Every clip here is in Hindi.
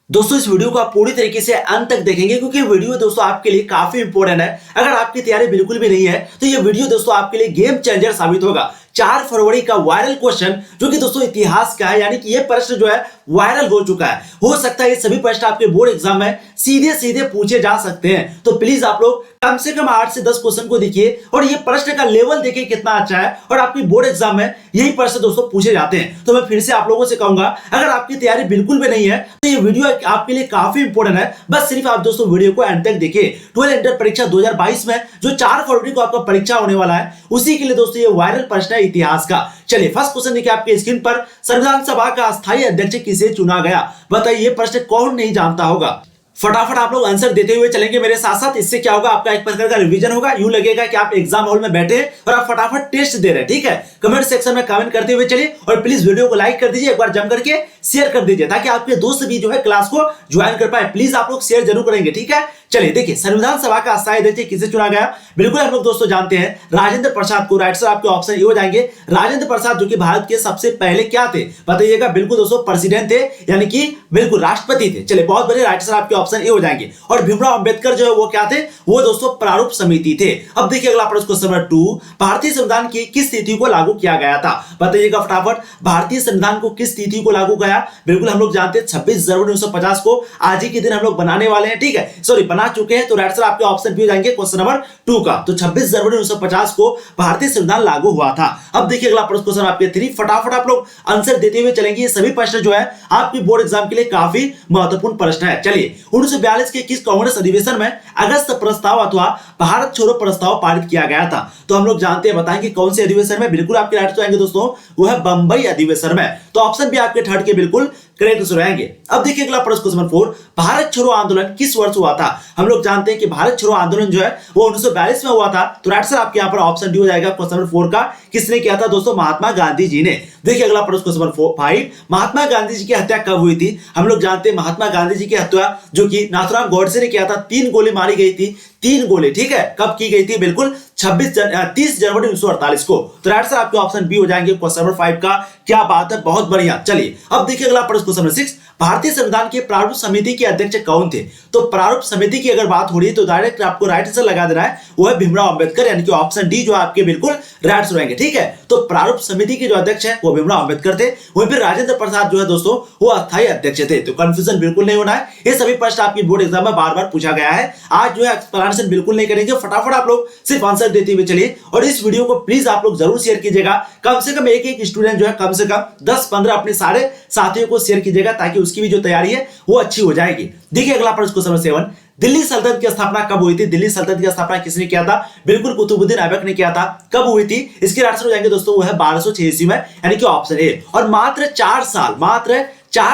दोस्तों इस वीडियो को आप पूरी तरीके से अंत तक देखेंगे क्योंकि वीडियो दोस्तों आपके लिए काफी इंपॉर्टेंट है। अगर आपकी तैयारी बिल्कुल भी नहीं है तो ये वीडियो दोस्तों आपके लिए गेम चेंजर साबित होगा। 4 फरवरी का वायरल क्वेश्चन जो कि दोस्तों इतिहास का है, यानी कि ये प्रश्न जो है वायरल हो चुका है। हो सकता है ये सभी प्रश्न आपके बोर्ड एग्जाम में सीधे सीधे पूछे जा सकते हैं, तो प्लीज आप लोग कम से कम 8 से 10 क्वेश्चन को देखिए और ये प्रश्न का लेवल देखिए कितना अच्छा है। और आपकी बोर्ड एग्जाम में यही प्रश्न दोस्तों पूछे जाते हैं। तो मैं फिर से आप लोगों से कहूंगा, अगर आपकी तैयारी बिल्कुल भी नहीं है तो ये वीडियो आपके लिए काफी इंपॉर्टेंट है। बस सिर्फ आप दोस्तों वीडियो को एंड तक देखिए। 12 इंटर परीक्षा 2022 में जो 4 फरवरी को आपका परीक्षा होने वाला है, उसी के लिए दोस्तों ये वायरल प्रश्न है इतिहास का। चलिए फर्स्ट क्वेश्चन देखिए आपके स्क्रीन पर, संविधान सभा का अस्थायी अध्यक्ष किसे चुना गया? बताइए ये प्रश्न कौन नहीं जानता होगा। फटाफट आप लोग आंसर देते हुए चलेंगे मेरे साथ साथ। इससे क्या होगा, आपका एक प्रकार का रिवीजन होगा। यूं लगेगा कि आप एग्जाम हॉल में बैठे हैं और आप फटाफट टेस्ट दे रहे हैं। ठीक है, कमेंट सेक्शन में कमेंट करते हुए चलिए और प्लीज वीडियो को लाइक कर दीजिए, एक बार जम करके शेयर कर दीजिए ताकि आपके दोस्त भी जो है क्लास को ज्वाइन कर पाए। प्लीज आप लोग शेयर जरूर करेंगे। ठीक है, चलिए देखिए संविधान सभा का अस्थायी अध्यक्ष किसे चुना गया? बिल्कुल हम लोग दोस्तों जानते हैं राजेंद्र प्रसाद को। राइट सर आपके ऑप्शन ये हो जाएंगे राजेंद्र प्रसाद, जो कि भारत के सबसे पहले क्या थे बताइएगा? बिल्कुल दोस्तों प्रेसिडेंट थे, यानी कि बिल्कुल राष्ट्रपति थे। चलिए बहुत बढ़िया, राइट सर आपके ऑप्शन ए हो जाएंगे। और भीमराव अंबेडकर जो है वो क्या थे? वो दोस्तों प्रारूप समिति थे। अब देखिए अगला प्रश्न क्वेश्चन नंबर 2, भारतीय संविधान की किस तिथि को लागू किया गया था? बताइएगा फटाफट, भारतीय संविधान को किस तिथि को लागू किया? बिल्कुल हम लोग जानते हैं 26 जनवरी 1950 को। आज ही के दिन हम लोग बनाने वाले हैं। ठीक है, सॉरी बना चुके हैं। तो राइट सर आपके ऑप्शन भी हो जाएंगे क्वेश्चन नंबर 2 का। तो 26 जनवरी 1950 को भारतीय संविधान लागू हुआ था। अब देखिए अगला प्रश्न क्वेश्चन आपके 3, फटाफट आप लोग आंसर देते हुए चलेंगे। ये सभी प्रश्न जो है आपकी बोर्ड एग्जाम के लिए काफी महत्वपूर्ण प्रश्न है। चलिए 1942 के किस कांग्रेस अधिवेशन में अगस्त प्रस्ताव अथवा भारत छोड़ो प्रस्ताव पारित किया गया था? तो हम लोग जानते हैं, बताएंगे कौन से अधिवेशन में? बिल्कुल आपके राइट जाएंगे दोस्तों, वो है बंबई अधिवेशन में। तो ऑप्शन भी आपके थर्ड के बिल्कुल करेक्ट रहेंगे। अब देखिए अगला प्रश्न क्वेश्चन नंबर 4, भारत छोड़ो आंदोलन किस वर्ष हुआ था? हम लोग जानते हैं कि भारत छोड़ो आंदोलन जो है वो 1942 में हुआ था। तो राइट सर आपके यहाँ पर ऑप्शन डी हो जाएगा क्वेश्चन नंबर 4 का। किसने किया था दोस्तों? महात्मा गांधी जी ने। देखिए अगला प्रश्न क्वेश्चन नंबर 5, महात्मा गांधी जी की हत्या कब हुई थी? हम लोग जानते हैं महात्मा गांधी जी की हत्या जो कि नाथुराम गोडसे ने किया था। 3 गोली मारी गई थी, 3 गोली। ठीक है, कब की गई थी? बिल्कुल 30 जनवरी 1948 को। तो राइट सर आपके ऑप्शन बी हो जाएंगे क्वेश्चन नंबर 5 का। क्या बात है, बहुत बढ़िया। चलिए अब देखिए अगला प्रश्न क्वेश्चन नंबर 6, भारतीय संविधान के प्रारूप समिति के अध्यक्ष कौन थे? तो प्रारूप समिति की अगर बात हो रही है तो डायरेक्ट आपको राइट आंसर लगा देना है, वो है भीमराव अंबेडकर, यानी कि ऑप्शन डी जो आपके बिल्कुल राइट आंसर रहेंगे। ठीक है, तो प्रारूप समिति के जो अध्यक्ष है वो भीमराव अंबेडकर थे। वहीं पर राजेंद्र प्रसाद जो है दोस्तों वो अस्थायी अध्यक्ष थे। तो कंफ्यूजन बिल्कुल नहीं होना है, ये सभी प्रश्न आपकी बोर्ड एग्जाम में बार बार पूछा गया है। आज जो है एक्सप्लेनेशन बिल्कुल नहीं करेंगे, फटाफट आप लोग सिर्फ आंसर देते हुए चलिए। और इस वीडियो को प्लीज आप लोग जरूर शेयर कीजिएगा। कम से कम एक स्टूडेंट जो है कम से कम 10-15 अपने सारे साथियों को शेयर कीजिएगा ताकि उसकी भी जो तैयारी है वो अच्छी हो जाएगी। देखिए अगला प्रश्न क्वेश्चन नंबर 7, दिल्ली सल्तनत की स्थापना कब हुई थी? दिल्ली सल्तनत की स्थापना किसने किया था? बिल्कुल कुतुबुद्दीन ऐबक ने किया था। कब हुई थी? इसके आंसर हो जाएंगे दोस्तों वो है 1286 में, यानी कि ऑप्शन ए। और मात्र 4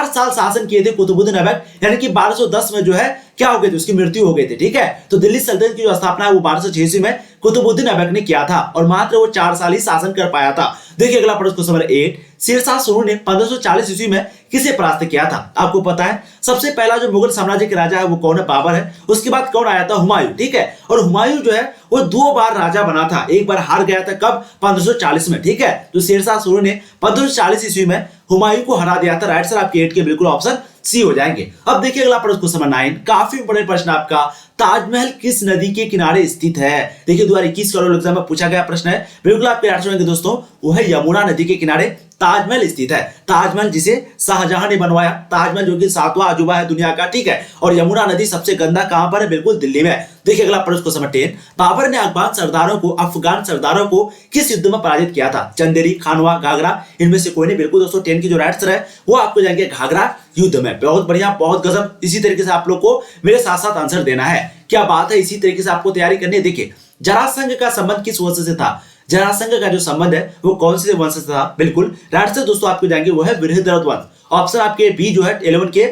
साल शासन किए थे कुतुबुद्दीन ऐबक, यानी कि 1210 में जो है क्या हो गई थी? उसकी मृत्यु हो गई थी। ठीक है, तो दिल्ली सल्तनत की जो स्थापना है वो 1286 में कुतुबुद्दीन ऐबक ने किया था और मात्र वो 4 साल ही शासन कर पाया था। देखिए अगला प्रश्न क्वेश्चन नंबर 8, शेरशाह सूरी ने 1540 ईस्वी में किसे परास्त किया था? आपको पता है सबसे पहला जो मुगल साम्राज्य के राजा है वो कौन है? बाबर है। उसके बाद कौन आया था? हुमायूं। ठीक है, और हुमायूं जो है वो 2 बार राजा बना था, एक बार हार गया था। कब? 1540 में। ठीक है, तो शेरशाह सूरी ने 1540 ईस्वी में हुमायूं को हरा दिया था। राइट सर आपके 8 के बिल्कुल ऑप्शन सी हो जाएंगे। अब देखिए अगला प्रश्न क्वेश्चन नंबर 9, काफी बड़े प्रश्न आपका, ताजमहल किस नदी के किनारे स्थित है? देखिए 2021 का एग्जाम में पूछा गया प्रश्न है। बिल्कुल आपके आंसर होंगे दोस्तों, वो है यमुना नदी के किनारे ताजमहल स्थित है। ताजमहल जिसे शाहजहां ने बनवाया, ताजमहल जो कि 7वां अजूबा है दुनिया का। ठीक है, और यमुना नदी सबसे गंदा कहां पर है? बिल्कुल दिल्ली में। देखिए अगला प्रश्न क्वेश्चन नंबर 10, बाबर ने अफगान सरदारों को किस युद्ध में पराजित किया था? चंदेरी, खानवा, घाघरा, इनमें से कोई नहीं। बिल्कुल दोस्तों 10 की जो राइट आंसर है वो आपको जाएंगे घाघरा युद्ध में। बहुत बढ़िया, बहुत गजब। इसी तरीके से आप लोग को मेरे साथ साथ आंसर देना है। क्या बात है, इसी तरीके से आपको तैयारी करनी है। देखिए जरासंध का संबंध किस वंश से था? जरासंध का जो संबंध है वो कौन से वंश से था? बिल्कुल राइट आंसर दोस्तों आपको जाएंगे वो है बृहद्रथ वंश। ऑप्शन आपके बी जो है 11 के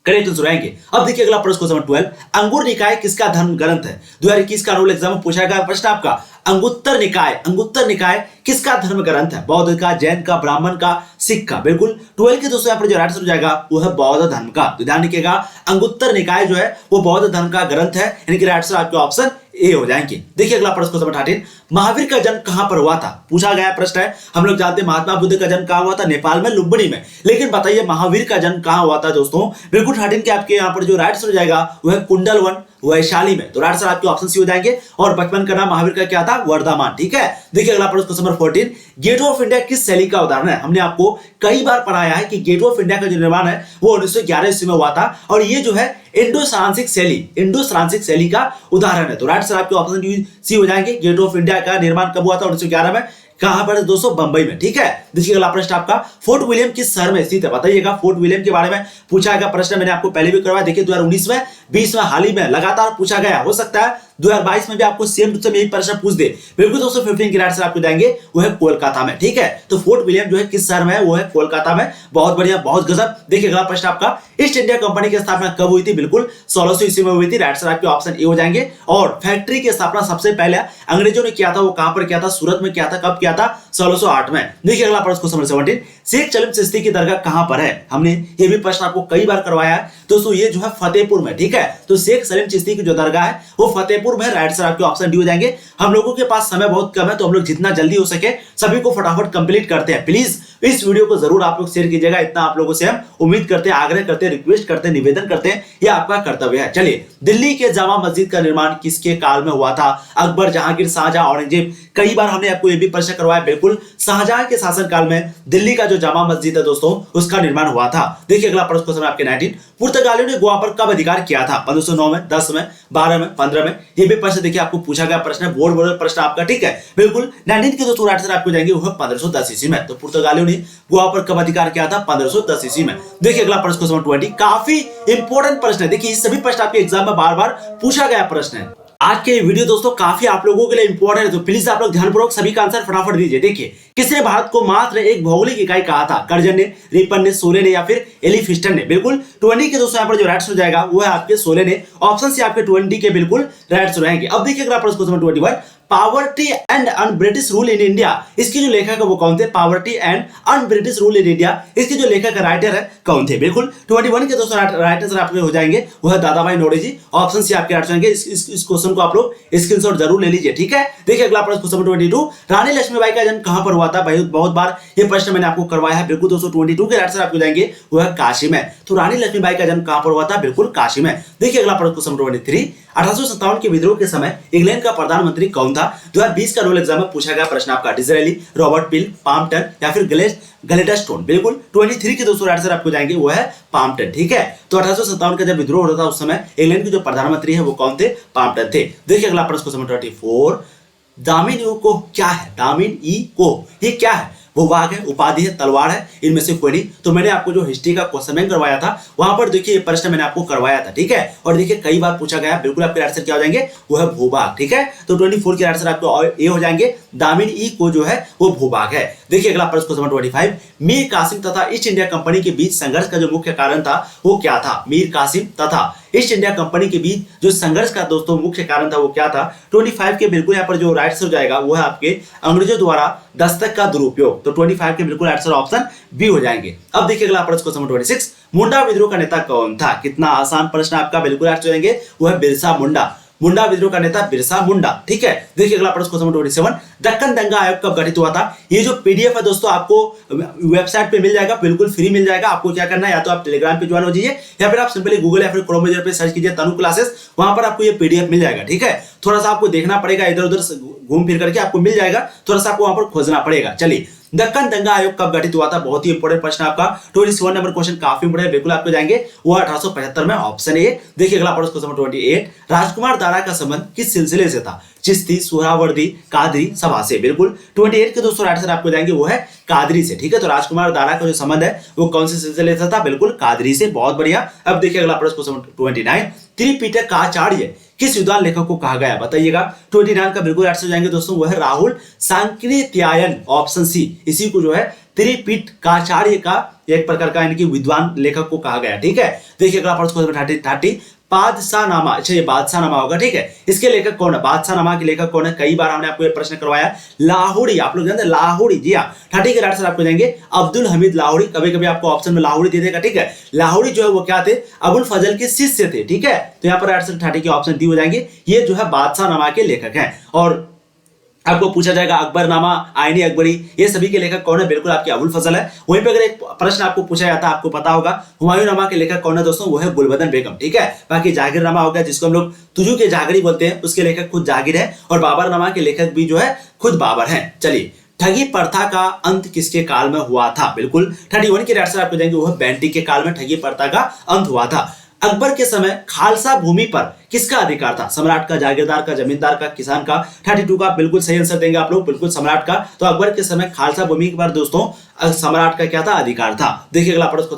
करेक्ट आंसर आएंगे। अब देखिए अगला प्रश्न क्वेश्चन 12, अंगुर निकाय किसका धर्म ग्रंथ है? 2021 का रूल एग्जाम में पूछा गया प्रश्न आपका, अंगुत्तर निकाय किसका धर्म ग्रंथ है? बौद्ध का, जैन का, ब्राह्मण का, सिख का? बिल्कुल 12 के दोस्तों यहाँ पर जो राइट आंसर हो जाएगा वो है बौद्ध धर्म का। तो ध्यान रखिएगा, अंगुत्तर निकाय जो है वो बौद्ध धर्म का ग्रंथ है, यानी कि राइट आंसर आपके ऑप्शन ए हो जाएंगे। देखिए अगला प्रश्न क्वेश्चन नंबर 13, महावीर का जन्म कहां पर हुआ था? पूछा गया प्रश्न है। हम लोग जानते हैं महात्मा बुद्ध का जन्म कहां हुआ था? नेपाल में, लुम्बिनी में। लेकिन बताइए महावीर का जन्म कहां हुआ था दोस्तों? बिल्कुल 13 के आपके यहाँ पर जो राइट आंसर हो जाएगा वो है कुंडलवन, वैशाली में। तो राइट आंसर आपके ऑप्शन सी हो जाएंगे। और बचपन का नाम महावीर का क्या था? वर्धमान। ठीक है, देखिए अगला प्रश्न question number 14, gate of India किस शैली का उदाहरण है? हमने आपको कई बार पढ़ाया है कि गेट ऑफ इंडिया का जो निर्माण है वो 1911 ईस्वी में हुआ था, और ये जो है इंडो फ्रांसिक शैली का उदाहरण है। तो राइट आंसर आपके ऑप्शन सी हो जाएंगे। गेट ऑफ इंडिया का निर्माण कब हुआ था? 1911 में। कहां पर? दोस्तों बंबई में। ठीक है, देखिए अगला प्रश्न आपका, फोर्ट विलियम किस शहर में स्थित है? बताइएगा। फोर्ट विलियम के बारे में पूछा गया प्रश्न, मैंने आपको पहले भी करवाया। देखिए 2019 में, 20 में, हाल ही में लगातार पूछा गया। हो सकता है 2022 में भी आपको सेम टू सेम यही प्रश्न पूछ दे। बिल्कुल दोस्तों 15 के राइट आंसर आपको जाएंगे वो है कोलकाता में। ठीक है, तो फोर्ट विलियम जो है किस शहर में है? वो है कोलकाता में। बहुत बढ़िया, बहुत गजब। देखिए अगला प्रश्न आपका, ईस्ट इंडिया कंपनी की स्थापना कब हुई थी? बिल्कुल 1600 ईस्वी में हुई थी। राइट आंसर आपके ऑप्शन ए हो जाएंगे। और फैक्ट्री की स्थापना सबसे पहले अंग्रेजों ने किया था, वो कहां पर किया था? सूरत में किया था। कब किया था? 1608 में। देखिए अगला प्रश्न क्वेश्चन नंबर 17, शेख सलीम चिश्ती की दरगाह कहां पर है? हमने ये भी प्रश्न आपको कई बार करवाया है दोस्तों। ये जो है फतेहपुर में। ठीक है, तो शेख सलीम चिश्ती की जो दरगाह है वो फतेहपुर में। राइट आंसर आपके ऑप्शन डी हो जाएंगे। हम लोगों के पास समय बहुत कम है, तो हम लोग जितना जल्दी हो सके सभी को फटाफट कंप्लीट करते हैं। प्लीज इस वीडियो को जरूर आप लोग शेयर कीजिएगा, इतना आप लोगों से हम उम्मीद करते हैं, आग्रह करते हैं, रिक्वेस्ट करते हैं, निवेदन करते हैं, यह आपका कर्तव्य है। चलिए, दिल्ली के जामा मस्जिद का निर्माण किसके काल में हुआ था? अकबर, जहांगीर, शाहजहां, औरंगजेब? कई बार हमने आपको यह भी प्रश्न करवाया। बिल्कुल शाहजहां के शासनकाल में दिल्ली का जो जामा मस्जिद है दोस्तों उसका निर्माण हुआ था। देखिए अगला प्रश्न क्वेश्चन आपके 19, पुर्तगालियों ने गोवा पर कब अधिकार किया था? 1509 में, 10 में, 12 में, 15 में? ये भी प्रश्न देखिए आपको पूछा गया प्रश्न है, बोर्ड प्रश्न आपका। ठीक है, बिल्कुल 19 के दोस्तों राइट आंसर आपको जाएंगे वो है 1510 ईस्वी में। तो पुर्तगालियों ने गोवा पर कब अधिकार किया था? 1510 ईस्वी में। देखिए अगला प्रश्न क्वेश्चन 20, काफी इंपॉर्टेंट प्रश्न है। देखिए सभी प्रश्न आपके एग्जाम में बार बार पूछा गया प्रश्न है। आज के वीडियो दोस्तों काफी आप लोगों के लिए इंपॉर्टेंट है, तो प्लीज आप लोग ध्यानपूर्वक सभी का आंसर फटाफट दीजिए। देखिए, किसने भारत को मात्र एक भौगोलिक इकाई कहा था? कर्जन ने, रिपन ने, सोले ने या फिर एलिफिस्टन ने? बिल्कुल 20 के दोस्तों यहाँ पर जो राइट आंसर हो जाएगा वो है आपके सोले ने। ऑप्शन से आपके 20 के बिल्कुल राइट आंसर रहेंगे। अब देखिए अगला प्रश्न question 21, poverty and un British rule in India, इसके जो लेखक है वो कौन थे? Poverty and un British rule in India, इसके जो लेखक राइटर है कौन थे? बिल्कुल 21 के दोस्तों राइट आंसर आपके हो जाएंगे वो है दादा भाई नौरोजी। ऑप्शन सी आपके राइट होंगे। इस क्वेश्चन को आप लोग स्क्रीनशॉट जरूर ले लीजिए। ठीक है, देखिए अगला प्रश्न क्वेश्चन 22, रानी लक्ष्मीबाई का जन्म कहां पर हुआ था? बहुत बार ये प्रश्न मैंने आपको करवाया है। बिल्कुल दोस्तों 22 के राइट आंसर आपको जाएंगे वो है काशी में। तो रानी लक्ष्मीबाई का जन्म कहां पर हुआ था? बिल्कुल काशी में। देखिए अगला प्रश्न क्वेश्चन 23, 1857 के विद्रोह के समय इंग्लैंड का प्रधानमंत्री कौन था? 2020 का रोल एग्जाम में पूछा गया प्रश्न आपका। डिज़रायली, रॉबर्ट पिल, पाल्मरस्टन या फिर ग्लेडस्टोन? बिल्कुल 23 के दोस्तों आंसर आपको जाएंगे वो है पाल्मरस्टन। ठीक है, तो 1857 का जब विद्रोह हो रहा था उस समय इंग्लैंड के जो प्रधानमंत्री है वो कौन थे? पाल्मरस्टन थे। देखिए अगला प्रश्न क्वेश्चन 24, दामिन ई को क्या है? दामिन ई को ये क्या है? भूभाग है, उपाधि है, तलवार है? इनमें से कोई नहीं। तो मैंने आपको जो हिस्ट्री का क्वेश्चन बैंक करवाया था वहां पर देखिए ये प्रश्न मैंने आपको करवाया था। ठीक है, और देखिए कई बार पूछा गया। बिल्कुल आपके आंसर क्या हो जाएंगे वो है भूभाग। ठीक है, तो 24 के आंसर आपको ए हो जाएंगे। दामिन ई को जो है वो भूभाग है। देखिए अगला प्रश्न क्वेश्चन 25, मीर कासिम तथा ईस्ट इंडिया कंपनी के बीच संघर्ष का जो मुख्य कारण था वो क्या था? मीर कासिम तथा ईस्ट इंडिया कंपनी के बीच जो संघर्ष का दोस्तों मुख्य कारण था वो क्या था? 25 के बिल्कुल यहाँ पर जो राइट आंसर हो जाएगा वो है आपके अंग्रेजों द्वारा दस्तक का दुरुपयोग। तो 25 के बिल्कुल आंसर ऑप्शन बी हो जाएंगे। अब देखिए अगला प्रश्न क्वेश्चन 26, मुंडा विद्रोह का नेता कौन था? कितना आसान प्रश्न आपका। बिल्कुल आंसर हो जाएंगे वो है बिरसा मुंडा। मुंडा विद्रोह का नेता बिरसा मुंडा। ठीक है, देखिए अगला प्रश्न क्वेश्चन 27, दक्कन दंगा आयोग कब गठित हुआ था? ये जो पीडीएफ है दोस्तों आपको वेबसाइट पे मिल जाएगा, बिल्कुल फ्री मिल जाएगा। आपको क्या करना है, या तो आप टेलीग्राम पे ज्वाइन हो जाइए या फिर आप सिंपली गूगल या फिर क्रोम ब्राउज़र पे सर्च कीजिए तनु क्लासेस, वहां पर आपको ये पीडीएफ मिल जाएगा। ठीक है, थोड़ा सा आपको देखना पड़ेगा, इधर उधर घूम फिर करके आपको मिल जाएगा, थोड़ा सा आपको वहां पर खोजना पड़ेगा। चलिए, दक्कन दंगा आयोग कब गठित हुआ था? बहुत ही इंपॉर्टेंट प्रश्न आपका। 27 नंबर क्वेश्चन काफी इंपॉर्टेंट, बिल्कुल आपको जाएंगे वो 1875 में। Option A. देखिए अगला प्रश्न क्वेश्चन 28, राजकुमार दारा का संबंध किस सिलसिले से था? चिश्ती, सुहरावर्दी, कादरी, सभा से? बिल्कुल 28 के दोस्तों आंसर आपको जाएंगे वो है कादरी से। ठीक है, तो राजकुमार दारा का जो संबंध है वो कौन से सिलसिले से था? बिल्कुल कादरी से। बहुत बढ़िया। अब देखिए अगला प्रश्न क्वेश्चन 29, त्रिपिटक का आचार्य किस विद्वान लेखक को कहा गया? बताइएगा। 29 का बिल्कुल आंसर जाएंगे दोस्तों वो है राहुल सांकृत्यायन। ऑप्शन सी, इसी को जो है त्रिपिटकाचार्य का एक प्रकार का यानी कि विद्वान लेखक को कहा गया। ठीक है, देखिए अगला प्रश्न 30, बादशाहनामा, अच्छा ये बादशाहनामा होगा, ठीक है। इसके लेखक कौन है, बादशाहनामा के लेखक कौन है, कई बार हमने आपको ये प्रश्न करवाया। लाहुड़ी, आप लोग जानते हैं लाहुड़ी, जी हाँ, ठाठी के राइट आंसर आपको जाएंगे अब्दुल हमीद लाहुड़ी। कभी कभी आपको ऑप्शन में लाहुड़ी दे देगा, ठीक है। लाहुड़ी जो है वो क्या थे, अबुल फजल के शिष्य थे, ठीक है। तो यहाँ पर राइट आंसर ठाठी के ऑप्शन डी हो जाएंगे। ये जो है बादशाहनामा के लेखक हैं। और आपको पूछा जाएगा अकबरनामा, आईनी अकबरी, ये सभी के लेखक कौन है, बिल्कुल आपके अबुल फजल है। वहीं पे अगर एक प्रश्न आपको पूछा जाता है, आपको पता होगा हुमायूंनामा के लेखक कौन है दोस्तों, वो है गुलबदन बेगम, ठीक है। बाकी जागीरनामा हो गया, जिसको हम लोग तुजू के जागरी बोलते हैं, उसके लेखक खुद जागीर है। और बाबरनामा के लेखक भी जो है खुद बाबर है। चलिए, ठगी प्रथा का अंत किसके काल में हुआ था, बिल्कुल 31 के आंसर आपको देंगे, वो है बेंटिक के काल में ठगी प्रथा का अंत हुआ था। अकबर के समय खालसा भूमि पर किसका अधिकार था, सम्राट का, जागीरदार का, जमींदार का, किसान का। 32 का बिल्कुल सही आंसर देंगे आप लोग, बिल्कुल सम्राट का। तो अकबर के समय खालसा भूमि पर दोस्तों सम्राट का क्या था, अधिकार था। देखिए अगला प्रश्न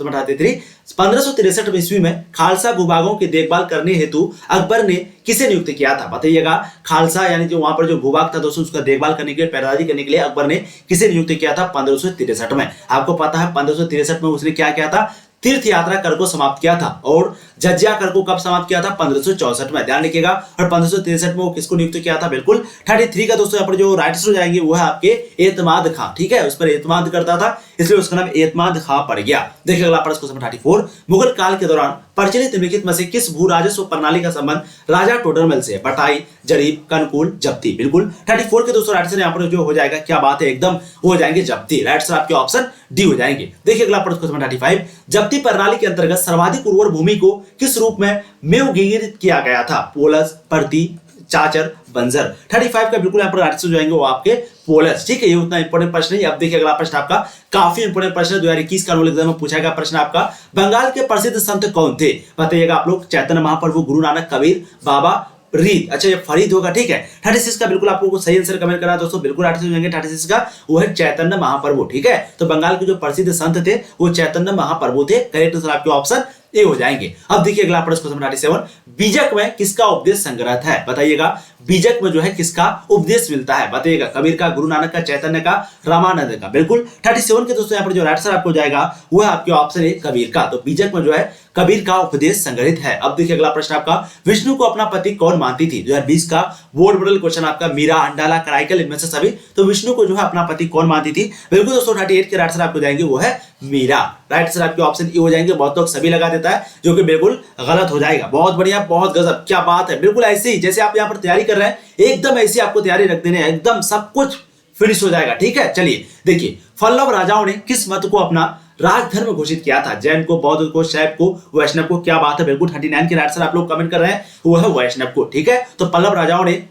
1563 ईस्वी में खालसा भूभागों की देखभाल करने हेतु अकबर ने किसे नियुक्त किया था, बताइएगा। खालसा यानी जो वहां पर जो भूभाग था दोस्तों, उसका देखभाल करने के लिए, पहरेदारी करने के लिए अकबर ने किसे नियुक्त किया था, 1563 में। आपको पता है 1563 में उसने क्या किया था, तीर्थ यात्रा कर को समाप्त किया था। और जजिया कर को कब समाप्त किया था, 1564 में, ध्यान रखिएगा। और 1563 में वो किसको नियुक्त किया था, बिल्कुल 33 का दोस्तों यहाँ पर जो राइट आंसर जाएंगे वो है आपके एतमाद खां, ठीक है। उस पर एतमाद करता था, इसलिए उसका नाम एतमाद खां पड़ गया। देखिए अगला प्रश्न 34, मुगल काल के दौरान प्रचलित निम्नलिखित में से किस भू राजस्व प्रणाली का संबंध राजा टोडरमल से, बटाई, जरीब, कनकुल, जब्ती, बिल्कुल 34 के दोस्तों राइट आंसर यहाँ पर जो हो जाएगा, क्या बात है, एकदम वो हो जाएंगे जब्ती। राइट आंसर आपके ऑप्शन डी हो जाएंगे। देखिए अगला प्रश्न 35, जब्ती प्रणाली के अंतर्गत सर्वाधिक उर्वर भूमि को किस रूप में मेवगीरित किया गया था, पोलस, परती, चाचर, बंजर। 35 का बिल्कुल यहाँ पर आंसर जो आएंगे वो आपके पोलस, ठीक है। ये उतना इंपॉर्टेंट प्रश्न है। अब देखिए अगला प्रश्न आपका काफी इंपॉर्टेंट प्रश्न है, 2021 का एग्जाम में पूछा गया प्रश्न आपका। बंगाल के प्रसिद्ध संत कौन थे, बताइएगा आप लोग। चैतन्य महाप्रभु, गुरु नानक, कबीर, बाबा फरीद, अच्छा ये फरीद होगा, ठीक है। 36 का बिल्कुल आपको सही आंसर कमेंट करना दोस्तों, बिल्कुल 36 का वो है चैतन्य महाप्रभु, ठीक है। तो बंगाल के जो प्रसिद्ध संत थे वो चैतन्य महाप्रभु थे। करेक्ट आंसर आपके ऑप्शन ए हो जाएंगे। अब देखिए अगला प्रश्न 37, बीजक में किसका उपदेश संग्रह है, बताइएगा। बीजक में जो है किसका उपदेश मिलता है, बताइएगा। कबीर का, गुरु नानक का, चैतन्य का, रामानंद का, बिल्कुल 37 के दोस्तों यहाँ पर जो राइट आंसर आपको जाएगा वो है आपके ऑप्शन ए कबीर का। तो बीजक में जो है कबीर का उपदेश संग्रहित है। अब देखिए अगला प्रश्न आपका, विष्णु को अपना पति कौन मानती थी, 2020 का बोर्ड मॉडल क्वेश्चन आपका। मीरा, अंडाला, कराइकल, इनमें से सभी। तो विष्णु को जो है अपना पति कौन मानती थी, बिल्कुल दोस्तों 38 के राइट आंसर आपको जाएंगे वो है मीरा। राइट आंसर आपके ऑप्शन ए हो जाएंगे। बहुत लोग सभी लगा देता है, जो कि बिल्कुल गलत हो जाएगा। बहुत बढ़िया, बहुत गजब, क्या बात है। बिल्कुल ऐसे ही जैसे आप यहाँ पर तैयारी कर रहे हैं, एकदम ऐसे आपको तैयारी रख देने, एकदम सब कुछ फिनिश हो जाएगा, ठीक है। चलिए देखिए, पल्लव राजाओं ने किस मत को अपना राजधर्म घोषित किया था, जैन को, बौद्ध को, शैव को, वैष्णव को, क्या बात है। बिल्कुल 39 के राइट आंसर आप लोग कमेंट कर रहे हैं वो है वैष्णव को, ठीक है। तो पल्लव राजाओं ने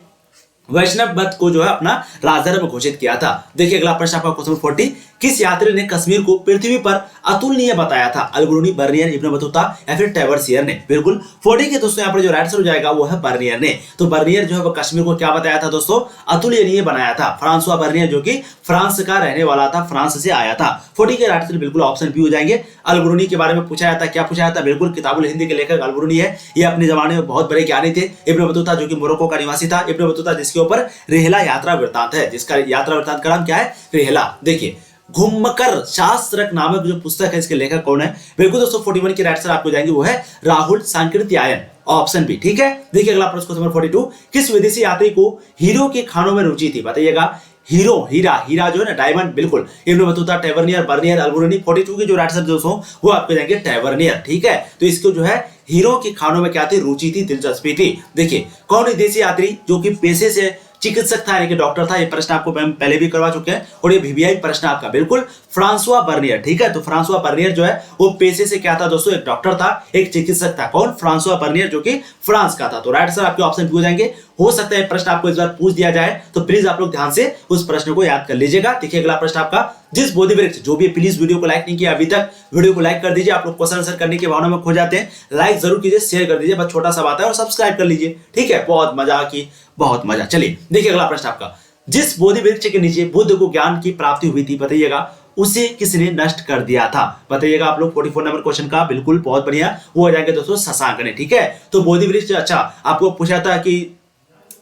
वैष्णव मत को जो है अपना राजधर्म घोषित किया था। देखिए अगला प्रश्न आपका क्वेश्चन 40, किस यात्री ने कश्मीर को पृथ्वी पर अतुलनीय बताया था, अल-बरूनी, बर्नियर, इब्न बतूता या फिर टैवर्सियर ने। बिल्कुल 40 के दोस्तों यहाँ पर जो राइट आंसर हो जाएगा वो है बर्नियर ने। तो बर्नियर जो है वो कश्मीर को क्या बताया था दोस्तों, अतुलनीय बनाया था। फ्रांसवा बर्नियर जो कि फ्रांस का रहने वाला था, फ्रांस से आया था। 40 के राइट आंसर बिल्कुल ऑप्शन बी हो जाएंगे। अल-बरूनी के बारे में पूछा जाता है, क्या पूछा जाता है, बिल्कुल किताबुल हिंदी के लेखक अल-बरूनी है। ये अपने जमाने में बहुत बड़े ज्ञानी थे। इब्न बतूता जो कि मोरक्को का निवासी था। इब्न बतूता जिसके ऊपर रेहला यात्रा वृत्तांत है, जिसका यात्रा वृत्तांत का नाम क्या है, रेहला। देखिए घुमकर शास्त्रक नामक जो पुस्तक है, इसके लेखक कौन है, बिल्कुल दोस्तों 41 के राइट आंसर आपको जाएंगे वो है राहुल सांकृत्यायन, ऑप्शन बी, ठीक है। देखिए अगला प्रश्न नंबर 42, किस विदेशी यात्री को हीरो के खानों में रुचि थी, बताइएगा। हीरो, हीरा जो है ना, डायमंड, बिल्कुल Ibn Battuta, Tavernier, Bernier, Al-Biruni. 42 के जो राइट आंसर दोस्तों वो आपको जाएंगे टैवर्नियर, ठीक है। तो इसको जो है हीरो के खानों में क्या थी, रुचि थी, दिलचस्पी थी। देखिए कौन विदेशी यात्री जो कि पेशे से चिकित्सक था, यानी कि डॉक्टर था, ये प्रश्न आपको पहले भी करवा चुके हैं और ये वीवीआई प्रश्न आपका, बिल्कुल फ्रांसवा बर्नियर, ठीक है। तो फ्रांसवा बर्नियर जो है वो पेशे से क्या था दोस्तों, एक डॉक्टर था, एक चिकित्सक था। कौन, फ्रांसवा बर्नियर जो कि फ्रांस का था। तो राइट आंसर आपके ऑप्शन बी हो जाएंगे। हो सकता है प्रश्न आपको इस बार पूछ दिया जाए, तो प्लीज आप लोग ध्यान से उस प्रश्न को याद कर लीजिएगा। देखिए अगला प्रश्न आपका, जिस बोधि वृक्ष, जो भी प्लीज वीडियो को लाइक नहीं किया अभी तक, वीडियो को लाइक कर दीजिए। आप लोग क्वेश्चन आंसर करने की भावना में खो जाते हैं, लाइक जरूर कीजिए, शेयर कर दीजिए, बस छोटा सा बात है, और सब्सक्राइब कर लीजिए, ठीक है। बहुत मजा की, बहुत मजा। चलिए देखिए अगला प्रश्न आपका, जिस बोधि वृक्ष के नीचे बुद्ध को ज्ञान की प्राप्ति हुई थी, बताइएगा, उसे किसने नष्ट कर दिया था, बताइएगा आप लोग। 44 नंबर क्वेश्चन का, बिल्कुल बहुत बढ़िया, वो हो जाएंगे दोस्तों शशांक ने, ठीक है। तो बोधि वृक्ष, अच्छा आपको पूछा था कि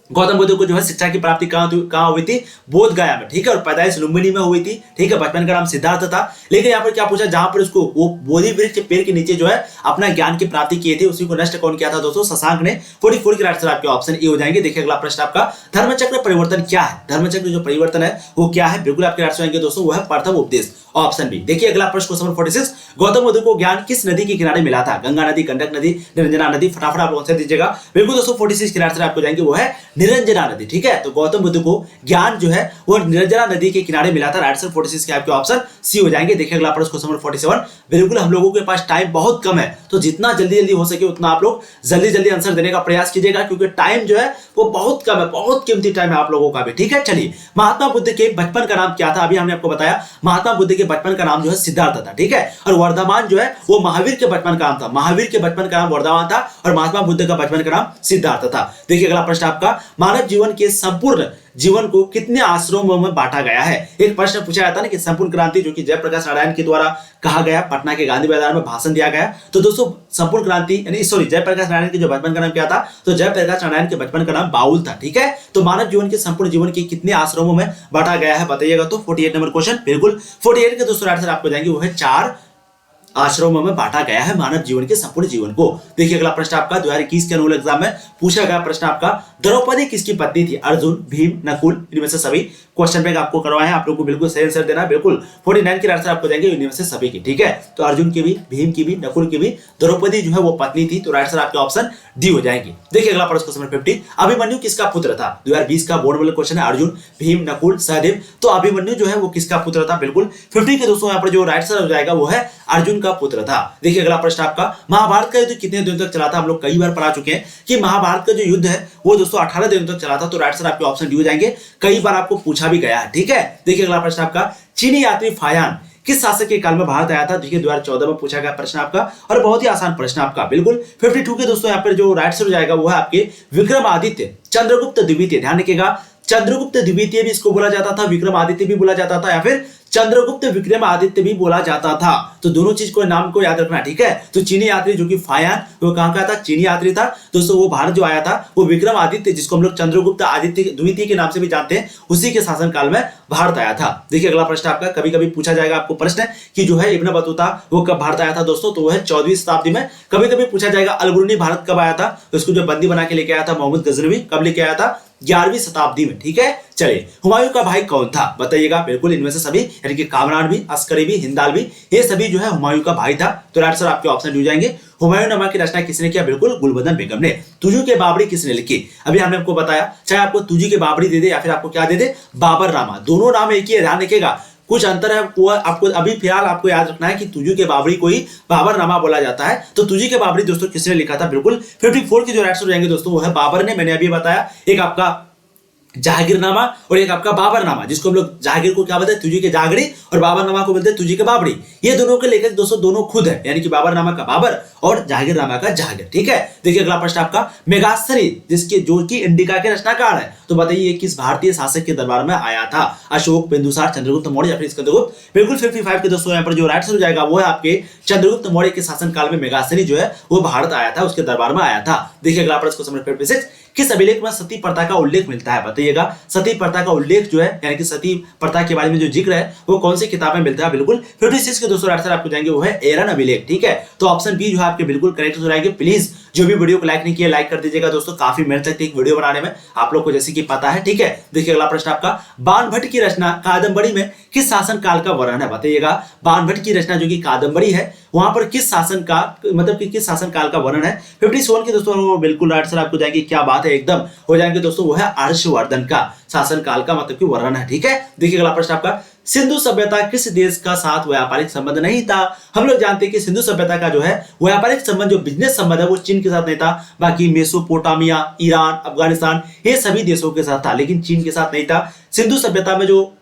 गौतम बुद्ध को जो है शिक्षा की प्राप्ति कहाँ हुई थी? बोध गया में, ठीक है। और पैदाइश लुम्बिनी में हुई थी, ठीक है। बचपन का नाम सिद्धार्थ था। लेकिन यहाँ पर क्या पूछा, जहां पर उसको वो बोधि वृक्ष के पेड़ के नीचे जो है अपना ज्ञान की प्राप्ति किए थे, उसी को नष्ट कौन किया था दोस्तों? शशांक ने। 44 के राइट आंसर आपके ऑप्शन ए हो जाएंगे। देखिए अगला प्रश्न आपका, धर्मचक्र परिवर्तन क्या है? धर्मचक्र जो परिवर्तन है वो क्या है? बिल्कुल आपके राइट आएंगे दोस्तों, वो है प्रथम उपदेश, ऑप्शन बी। देखिए अगला प्रश्न क्वेश्चन 46, गौतम बुद्ध को ज्ञान किस नदी के किनारे मिला था? गंगा नदी, गंडक नदी, निरंजना नदी? फटाफट आप आंसर दीजिएगा। बिल्कुल दोस्तों 46 के आंसर आपको जाएंगे वो है निरंजना नदी, ठीक है। तो गौतम बुद्ध को ज्ञान जो है वो निरंजना नदी के किनारे मिला था। राइट आंसर 46 के आपके ऑप्शन सी हो जाएंगे। देखिए अगला प्रश्न क्वेश्चन 47, बिल्कुल हम लोगों के पास टाइम बहुत कम है, तो जितना जल्दी हो सके उतना आप लोग जल्दी आंसर देने का प्रयास कीजिएगा, क्योंकि टाइम जो है वो बहुत कम है, बहुत कीमती टाइम है आप लोगों का भी, ठीक है। चलिए, महात्मा बुद्ध के बचपन का नाम क्या था? अभी हमने आपको बताया महात्मा बुद्ध के बचपन का नाम जो है सिद्धार्थ था, ठीक है। और वर्धमान जो है वो महावीर के बचपन का नाम था। महावीर के बचपन का नाम वर्धमान था और महात्मा बुद्ध का बचपन का नाम सिद्धार्थ था। देखिए अगला प्रश्न आपका, मानव जीवन के संपूर्ण जीवन को कितने आश्रमों में बांटा गया है? एक प्रश्न पूछा जाता है ना कि संपूर्ण क्रांति जो कि जयप्रकाश नारायण के द्वारा कहा गया, पटना के गांधी मैदान में भाषण दिया गया। तो दोस्तों संपूर्ण क्रांति यानी सॉरी जयप्रकाश नारायण के जो बचपन का नाम क्या था? तो जयप्रकाश नारायण के बचपन का नाम बाउल था, ठीक है। तो मानव जीवन के संपूर्ण जीवन के कितने आश्रमों में बांटा गया है बताइएगा। तो 48 नंबर क्वेश्चन, बिल्कुल 48 के दोस्तों आंसर आपको जाएंगे वो है 4 आश्रमों में बांटा गया है मानव जीवन के संपूर्ण जीवन को। देखिए अगला प्रश्न आपका 2021 के अनुअल एग्जाम में पूछा गया प्रश्न आपका, द्रौपदी किसकी पत्नी थी? अर्जुन, भीम, नकुल, इनमें से सभी? क्वेश्चन बैंक आपको करवाए हैं, आप लोगों को बिल्कुल सही आंसर देना है। बिल्कुल 49 के आंसर आपको जाएंगे इनमें से सभी की, ठीक है। तो अर्जुन की भी, भीम की भी, नकुल की भी, द्रौपदी जो है वो पत्नी थी। तो राइट आंसर आपके ऑप्शन डी हो जाएंगे। देखिए अगला प्रश्न क्वेश्चन 50, अभिमन्यु किसका पुत्र था? 2020 का बोर्ड वाला क्वेश्चन है। अर्जुन, भीम, नकुल, सहदेव। तो अभिमन्यु जो है वो किसका पुत्र था? बिल्कुल 50 के दोस्तों यहाँ पर जो राइट आंसर हो जाएगा वो है अर्जुन का पुत्र था। देखिए अगला प्रश्न आपका, महाभारत का युद्ध कितने दिनों तक चला था? हम लोग कई बार पढ़ा चुके हैं कि महाभारत का जो युद्ध है वो दोस्तों 18 दिनों तक चला था। तो राइट आंसर आपके ऑप्शन डी हो जाएंगे। कई बार आपको पूछा भी गया है, ठीक है। देखिए अगला प्रश्न आपका, चीनी यात्री फायान किस शासक के काल में भारत आया था? देखिए 2014 में पूछा गया प्रश्न आपका, और बहुत ही आसान प्रश्न आपका। बिल्कुल 52 के दोस्तों यहाँ पर जो राइट आंसर हो जाएगा वो है आपके विक्रमादित्य चंद्रगुप्त द्वितीय। ध्यान रखिएगा, चंद्रगुप्त द्वितीय भी इसको बोला जाता था, विक्रमादित्य भी बोला जाता था, या फिर चंद्रगुप्त विक्रमादित्य भी बोला जाता था। तो दोनों चीज को नाम को याद रखना, ठीक है। तो चीनी यात्री जो कि फायान, वो कहां का था? चीनी यात्री था दोस्तों। वो भारत जो आया था वो विक्रमादित्य, जिसको हम लोग चंद्रगुप्त आदित्य द्वितीय के नाम से भी जानते हैं, उसी के शासन काल में भारत आया था। देखिए अगला प्रश्न आपका, कभी कभी पूछा जाएगा आपको प्रश्न कि जो है इब्न बतूता वो कब भारत आया था दोस्तों? तो वो है 14वीं शताब्दी में। कभी कभी पूछा जाएगा अलबरूनी भारत कब आया था? तो इसको जो बंदी बना के लेके आया था मोहम्मद गजनवी, कब लेके आया था? 11वीं शताब्दी में, ठीक है। चलिए, हुमायूं का भाई कौन था बताइएगा। बिल्कुल इनमें से सभी, यानी कि कामरान भी, अस्करी भी, हिंदाल भी, ये सभी जो है हुमायूं का भाई था। तो राइट आंसर आपके ऑप्शन डी हो जाएंगे। हुमायूंनामा की रचना किसने किया? बिल्कुल गुलबदन बेगम ने। तुजू के बाबरी किसने लिखी? अभी हमने आपको बताया, चाहे आपको तुजू के बाबरी दे दे या फिर आपको क्या दे दे, बाबरनामा, दोनों नाम एक ही है। ध्यान रखिएगा, कुछ अंतर है वो आपको अभी फिलहाल आपको याद रखना है कि तुजू के बाबरी को ही बाबरनामा बोला जाता है। तो तुजू के बाबरी दोस्तों किसने लिखा था? बिल्कुल 54 के जो राइट आंसर हो जाएंगे दोस्तों वो है बाबर ने। मैंने अभी बताया, एक आपका जहांगीरनामा और एक आपका बाबरनामा, जिसको हम लोग जहांगीर को क्या बोलते हैं? तुझी के जहांगीरी, और बाबरनामा को बोलते हैं तुझी के बाबरी। ये दोनों के लेखक दोस्तों दोनों खुद है, यानी कि बाबरनामा का बाबर और जहांगीरनामा का जहांगीर, ठीक है। देखिए अगला प्रश्न आपका, मेगास्थनी जिसके जो कि इंडिका के रचनाकार है, तो बताइए किस भारतीय शासक के दरबार में आया था? अशोक, बिंदुसार, चंद्रगुप्त मौर्य या फिर स्कंदगुप्त? बिल्कुल 55 के दोस्तों यहाँ पर जो राइट आंसर हो जाएगा वो है आपके चंद्रगुप्त मौर्य के शासन काल में मेगास्थनी जो है वो भारत आया था, उसके दरबार में आया था। देखिए अगला प्रश्न क्वेश्चन 56, किस अभिलेख में सती प्रथा का उल्लेख मिलता है बताइएगा। सती प्रथा का उल्लेख जो है, यानी कि सती प्रथा के बारे में जो जिक्र है वो कौन सी किताब में मिलता है? बिल्कुल 56 के दोस्तों आंसर आपको जाएंगे वो है एरन अभिलेख, ठीक है। तो ऑप्शन बी जो है आपके बिल्कुल करेक्ट हो जाएंगे। प्लीज जो भी वीडियो को लाइक नहीं किया लाइक कर दीजिएगा दोस्तों, काफी मेहनत लगती है एक वीडियो बनाने में, आप लोग को जैसे कि पता है, ठीक है। देखिए अगला प्रश्न आपका, बाणभट्ट की रचना कादम्बरी में किस शासन काल का वर्णन है बताइएगा। बाणभट्ट की रचना जो कि कादम्बरी है वहां पर किस शासन का मतलब कि किस शासन काल का वर्णन है? 57 के दोस्तों बिल्कुल राइट आंसर आपको जाएंगे, क्या बात है, एकदम हो जाएंगे दोस्तों, वो है हर्षवर्धन का शासन काल का मतलब कि वर्णन है, ठीक है। देखिए अगला प्रश्न आपका, सिंधु सभ्यता किस देश का साथ व्यापारिक संबंध नहीं था? हम लोग जानते हैं कि सिंधु सभ्यता का जो है व्यापारिक संबंध, जो बिजनेस संबंध है वो चीन के साथ नहीं था, बाकी मेसोपोटामिया, ईरान, अफगानिस्तान ये सभी देशों के साथ था, लेकिन चीन के साथ नहीं था। सिंधु सभ्यता में जो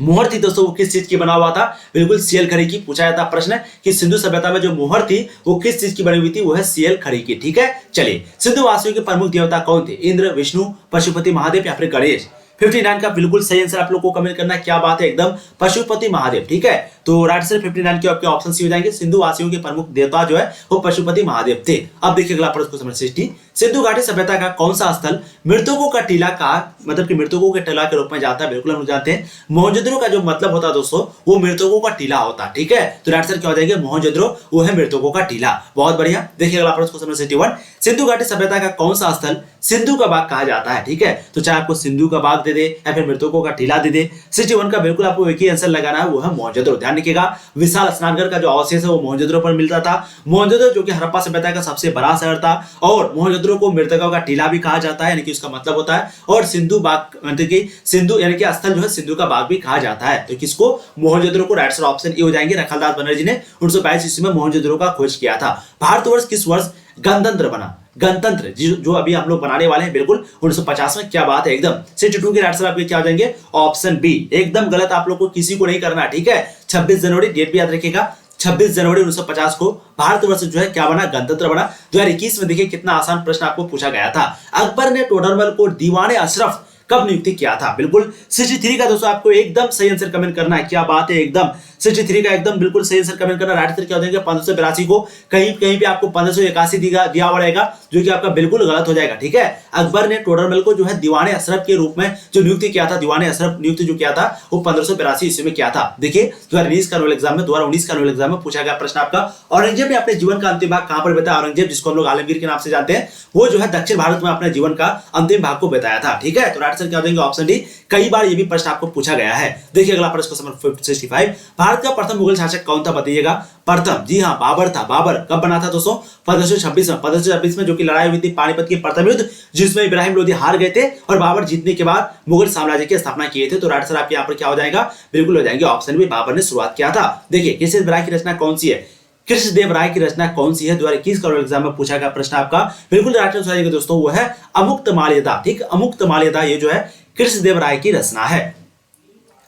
मोहर थी दोस्तों वो किस चीज की बना हुआ था? बिल्कुल सीएल खड़ी की। पूछा जाता प्रश्न कि सिंधु सभ्यता में जो मोहर थी वो किस चीज की बनी हुई थी? वो है सीएल खड़ी की, ठीक है। चलिए, सिंधु वासियों के प्रमुख देवता कौन थे? इंद्र, विष्णु, पशुपति महादेव या फिर गणेश? 59 का बिल्कुल सही आंसर आप लोग को कमेंट करना, क्या बात है, एकदम पशुपति महादेव, ठीक है। तो राइट आंसर 59 के आपके ऑप्शन सी हो जाएंगे। सिंधु वासियों के प्रमुख देवता जो है वो पशुपति महादेव थे। अब देखिए अगला प्रश्न क्वेश्चन नंबर 60, सिंधु घाटी सभ्यता का कौन सा स्थल मृतकों का टीला का मतलब कि मृतकों के टीला के रूप में जाता है? बिल्कुल हम जानते हैं मोहनजोदड़ो का जो मतलब होता है दोस्तों वो मृतकों का टीला होता है, ठीक है। तो राइट आंसर क्या हो जाएगा? मोहनजोदड़ो वो है मृतकों का टीला। बहुत बढ़िया। देखिए अगला प्रश्न क्वेश्चन नंबर 61, सिंधु घाटी सभ्यता का कौन सा स्थल सिंधु का बाग कहा जाता है? ठीक है, तो चाहे आपको सिंधु का बाग दे दे या फिर मृतकों का टीला दे दे, 61 का बिल्कुल आपको एक ही आंसर लगाना है, वो है मोहनजोदड़ो। ध्यान रखिएगा विशाल स्नानघर का जो अवशेष है वो मोहनजोदड़ो पर मिलता था। मोहनजोदड़ो जो कि हड़प्पा सभ्यता का सबसे बड़ा शहर था और मोहनजोदड़ो को मृतकों का टीला भी कहा जाता है, यानी कि उसका मतलब होता है, और सिंधु बाग मतलब कि सिंधु यानी कि स्थल जो है सिंधु का बाग भी कहा जाता है। तो किसको? मोहनजोदड़ो को। राइट आंसर ऑप्शन ए हो जाएंगे। रखलदास बनर्जी ने 1922 ईस्वी में मोहनजोदड़ो का खोज किया था। भारतवर्ष किस वर्ष गणतंत्र बना? गणतंत्र जो अभी हम लोग बनाने वाले हैं बिल्कुल 1950 में। क्या बात है एकदम। 62 के राइट आंसर आपके क्या हो जाएंगे? Option B. एकदम गलत आप लोग को किसी को नहीं करना, ठीक है। 26 जनवरी डेट भी याद रखिएगा, 26 जनवरी 1950 को भारतवर्ष जो है क्या बना? गणतंत्र बना। 2021 में देखिए कितना आसान प्रश्न आपको पूछा गया था। अकबर ने टोडरमल को दीवाने अशरफ कब नियुक्ति किया था? बिल्कुल 63 का दोस्तों आपको एकदम सही आंसर कमेंट करना है। क्या बात है एकदम 63 का एकदम बिल्कुल सही आंसर कमेंट करना। राइट आंसर क्या हो जाएगा? 1582 को। कहीं कहीं पे आपको 1581 दिया पड़ेगा जो कि आपका बिल्कुल गलत हो जाएगा, ठीक है। अकबर ने टोडरमल को जो है दीवाने अशरफ के रूप में जो नियुक्ति किया था, दीवाने अशरफ नियुक्ति जो किया था वो 1582 ईस्वी में किया था। देखिए 2019 का एनुअल एग्जाम में 2019 का एनुअल एग्जाम में पूछा गया प्रश्न आपका, औरंगजेब ने अपने जीवन का अंतिम भाग कहां पर बिताया? औरंगजेब जिसको हम लोग आलमगीर के नाम से जानते हैं वो जो है दक्षिण भारत में अपने जीवन का अंतिम भाग को बिताया था, ठीक है। तो राइट आंसर क्या हो जाएगा? Option D. कई बार ये भी प्रश्न आपको पूछा गया है। देखिए अगला प्रश्न क्वेश्चन 65, भारत का प्रथम मुगल शासक कौन था? बताइएगा। प्रथम, जी हाँ बाबर था। बाबर कब बना था दोस्तों? 1526 में। 1526 में जो कि लड़ाई हुई थी पानीपत की प्रथम युद्ध, जिसमें इब्राहिम लोधी हार गए थे और बाबर जीतने के बाद मुगल साम्राज्य की स्थापना किए थे। तो राइट आंसर आपके यहाँ पर क्या हो जाएगा? बिल्कुल हो जाएंगे ऑप्शन बी, बाबर ने शुरुआत किया था। देखिए कृष्णदेव राय की रचना कौन सी है? कृष्णदेव राय की रचना कौन सी है? 2021 का एग्जाम में पूछा गया प्रश्न आपका, बिल्कुल राइट आंसर आएगा दोस्तों, वो है अमुक्तमाल्यदा, ठीक। अमुक्तमाल्यदा ये जो है कृष्णदेव राय की रचना है।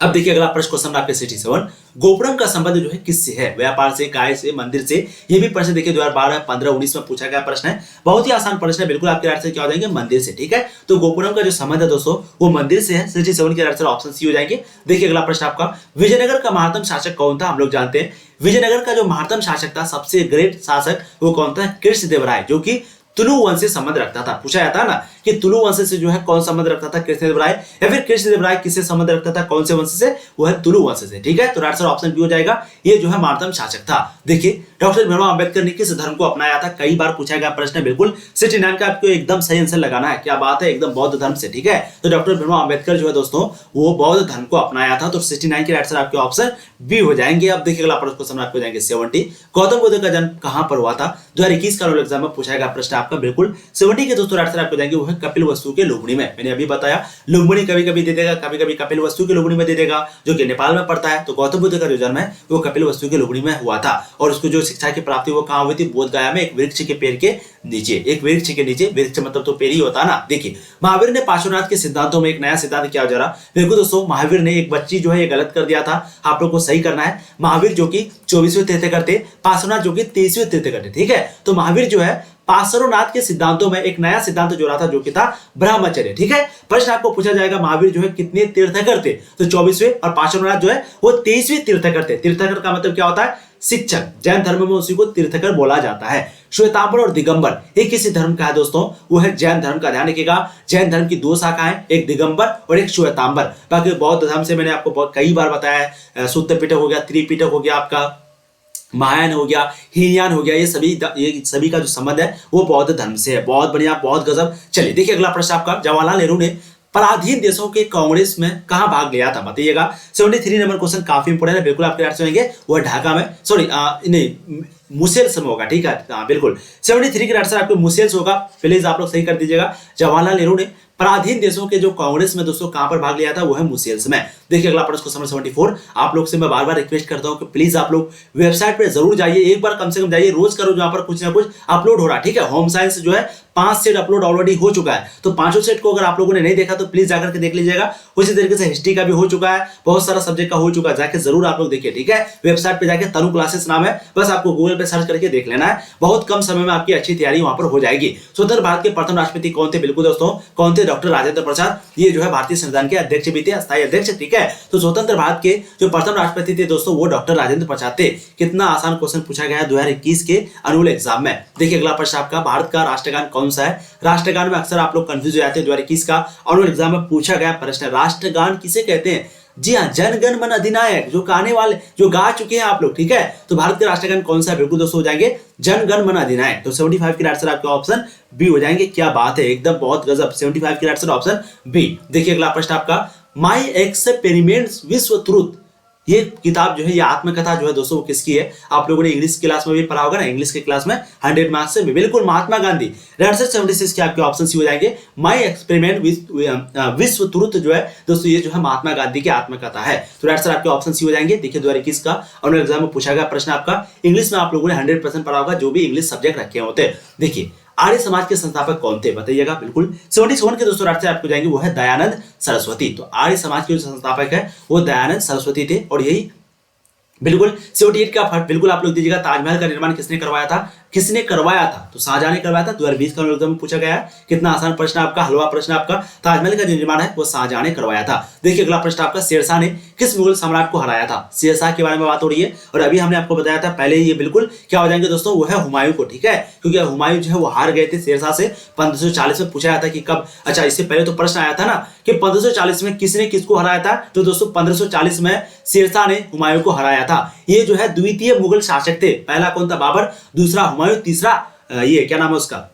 अब देखिए अगला प्रश्न क्वेश्चन आपके 67, गोपुरम का संबंध जो है किससे है? व्यापार से, गाय से, मंदिर से? ये भी प्रश्न देखिए 2012, 15, 19 में पूछा गया प्रश्न है। बहुत ही आसान प्रश्न है, बिल्कुल आपके राइट आंसर क्या हो जाएंगे? मंदिर से, ठीक है। तो गोपुरम का जो संबंध है दोस्तों वो मंदिर से है। 67 के राइट आंसर ऑप्शन सी हो जाएंगे। देखिए अगला प्रश्न आपका, विजयनगर का महानतम शासक कौन था? हम लोग जानते हैं विजयनगर का जो महानतम शासक था, सबसे ग्रेट शासक, वो कौन था? कृष्णदेव राय, जो कि तुलु वंश से संबंध रखता था। पूछा जाता है ना कि तुलु वंश से जो है कौन संबंध रखता था? कृष्णदेव राय। या फिर कृष्णदेव राय किससे संबंध रखता था? कौन से वंश से? वो है तुलु वंश से, ठीक है। तो राइट आंसर ऑप्शन बी हो जाएगा, ये जो है महानतम शासक था। देखिए डॉक्टर भीमराव अंबेडकर ने किस धर्म को अपनाया था? कई बार पूछा गया प्रश्न है, बिल्कुल 69 का आपको एकदम सही आंसर लगाना है। क्या बात है एकदम, बौद्ध धर्म से, ठीक है। तो डॉक्टर भीमराव अंबेडकर जो है दोस्तों वो बौद्ध धर्म को अपनाया था। तो 69 के राइट आंसर आपके ऑप्शन बी हो जाएंगे। अब देखिए अगला प्रश्न आपको जाएंगे 70, गौतम बुद्ध का जन्म कहां पर हुआ था? 2021 का एग्जाम में पूछा गया प्रश्न आपका, बिल्कुल 70 के दोस्तों राइट आंसर आपको जाएंगे वो है कपिल वस्तु के लुम्बिनी में। मैंने अभी बताया लुम्बिनी कभी कभी दे देगा, कभी कभी कपिल वस्तु के लुम्बिनी में दे देगा, जो कि नेपाल में पड़ता है। तो गौतम बुद्ध का जो जन्म है वो कपिल वस्तु के लुम्बिनी में हुआ था और उसको जो शिक्षा की प्राप्ति वो कहां हुई थी? बोध गया में, एक वृक्ष के पेड़ के नीचे। एक वृक्ष के नीचे, वृक्ष मतलब तो पेड़ ही होता है ना। देखिए महावीर ने पार्श्वनाथ के सिद्धांतों में एक नया सिद्धांत क्या जरा? देखो दोस्तों महावीर ने, एक बच्ची जो है ये गलत कर दिया था, आप लोग को सही करना है। महावीर जो कि 24वें तीर्थंकर थे, पार्श्वनाथ जो कि 23वें तीर्थंकर थे, ठीक है। तो महावीर जो है पार्श्वनाथ के सिद्धांतों में एक नया सिद्धांत जोड़ा था जो कि था ब्रह्मचर्य, ठीक है। प्रश्न आपको पूछा जाएगा महावीर जो है कितने तीर्थंकर थे? तो 24वें, और पार्श्वनाथ जो है वो 23वें तीर्थंकर थे। तीर्थंकर का मतलब क्या होता है? शिक्षक। जैन धर्म में उसी को तीर्थंकर बोला जाता है। श्वेतांबर और दिगंबर ये किसी धर्म का है दोस्तों? वो है जैन धर्म का। ध्यान रखिएगा जैन धर्म की दो शाखाएं, एक दिगंबर और एक श्वेतांबर। बाकी बौद्ध धर्म से मैंने आपको कई बार बताया है, सुत्त पिटक हो गया, त्रिपिटक हो गया, आपका महायान हो गया, हीनयान हो गया, ये सभी का जो संबंध है वो बौद्ध धर्म से है। बहुत बढ़िया, बहुत गजब। चलिए देखिए अगला प्रश्न आपका, जवाहरलाल नेहरू ने पराधीन देशों के कांग्रेस में कहां भाग लिया था? बताइएगा। 73 नंबर क्वेश्चन काफी इंपोर्टेंट है, बिल्कुल आपके आंसर होंगे वो ढाका में, सॉरी नहीं मुसेल्स में होगा, ठीक है। हाँ बिल्कुल 73 का आंसर आपको मुसेल्स होगा। प्लीज आप लोग सही कर दीजिएगा। जवाहरलाल नेहरू ने पराधीन देशों के जो कांग्रेस में दोस्तों कहां पर भाग लिया था? वो है मुसेल्स में। देखिए अगला प्रश्न क्वेश्चन 74, आप लोग से मैं बार बार रिक्वेस्ट करता हूं कि प्लीज आप लोग वेबसाइट पे जरूर जाइए, एक बार कम से कम जाइए, रोज करो, जहां पर कुछ ना कुछ अपलोड हो रहा है, ठीक है। होम साइंस जो है 5 सेट अपलोड ऑलरेडी हो चुका है। तो पांचों सेट को अगर आप लोगों ने नहीं देखा तो प्लीज जाकर के देख लीजिएगा। उसी तरीके से हिस्ट्री का भी हो चुका है, बहुत सारा सब्जेक्ट का हो चुका है, जाके जरूर आप लोग देखिए, ठीक है। वेबसाइट पे जाके तनु क्लासेस नाम है, बस आपको गूगल पे सर्च करके देख लेना है, बहुत कम समय में आपकी अच्छी तैयारी वहां पर हो जाएगी। स्वतंत्र भारत के प्रथम राष्ट्रपति कौन थे? बिल्कुल दोस्तों, कौन थे? डॉक्टर राजेंद्र प्रसाद। ये जो है भारतीय संविधान के अध्यक्ष भी थे, अस्थायी अध्यक्ष, ठीक है। तो स्वतंत्र भारत के जो प्रथम राष्ट्रपति थे दोस्तों वो डॉक्टर राजेंद्र प्रसाद थे। कितना आसान क्वेश्चन पूछा गया है 2021 के अनुअल एग्जाम में। देखिए अगला प्रश्न आपका, भारत का राष्ट्रगान कौन सा है? राष्ट्रगान में अक्सर आप लोग कंफ्यूज हो जाते हैं। 2021 का अनुअल एग्जाम में पूछा गया प्रश्न, राष्ट्रगान किसे कहते हैं? जी हाँ, जन गण मन अधिनायक, जो गाने वाले, जो गा चुके हैं आप लोग, ठीक है। तो भारत का राष्ट्रगान कौन सा है? बिल्कुल दोस्तों हो जाएंगे जन गण मन अधिनायक। तो 75 के आंसर आपका ऑप्शन बी हो जाएंगे। क्या बात है, एकदम बहुत गजब, 75 के आंसर ऑप्शन बी। देखिए अगला प्रश्न आपका, माई एक्सपेरिमेंट्स विश्व ट्रुथ, ये किताब जो है, ये आत्मकथा जो है दोस्तों वो किसकी है? आप लोगों ने इंग्लिश क्लास में भी पढ़ा होगा ना, इंग्लिश के क्लास में 100 मार्क्स से बिल्कुल महात्मा गांधी। आंसर 76 के आपके ऑप्शन सी हो जाएंगे। माई एक्सपेरिमेंट विश्व ट्रुथ जो है दोस्तों, ये जो है महात्मा गांधी की आत्मकथा है। तो आंसर आपके ऑप्शन सी हो जाएंगे। देखिए 2021 का अनुअल एग्जाम में पूछा गया प्रश्न आपका, इंग्लिश में आप लोगों ने 100% पढ़ा होगा, जो भी इंग्लिश सब्जेक्ट रखे होते हैं। देखिए आर्य समाज के संस्थापक कौन थे? बताइएगा। बिल्कुल 77 के दोस्तों आंसर आपको जाएंगे, वो है दयानंद सरस्वती। तो आर्य समाज के जो संस्थापक है वो दयानंद सरस्वती थे। और यही बिल्कुल 78 का फर्क बिल्कुल आप लोग दीजिएगा, ताजमहल का निर्माण किसने करवाया था? किसने करवाया था? तो शाहजहां ने करवाया था। 2020 का एग्जाम में पूछा गया है, कितना आसान प्रश्न आपका, हलवा प्रश्न आपका। ताजमहल का जो निर्माण है वो शाहजहां ने करवाया था। देखिए अगला प्रश्न आपका, शेरशाह ने किस मुगल सम्राट को हराया था? शेरशाह के बारे में बात हो रही है, और अभी हमने आपको बताया था पहले, ये बिल्कुल क्या हो जाएंगे दोस्तों, वो है हुमायूं को, ठीक है। क्योंकि हुमायूं जो है वो हार गए थे शेरशाह से। 1540 में पूछा था कि कब, अच्छा इससे पहले तो प्रश्न आया था ना कि 1540 में किसने किसको हराया था? तो दोस्तों 1540 में शेरशाह ने हुमायूं को हराया था। ये जो है द्वितीय मुगल शासक थे। पहला कौन था? बाबर, दूसरा हुमायूं, तीसरा ये क्या नाम है उसका,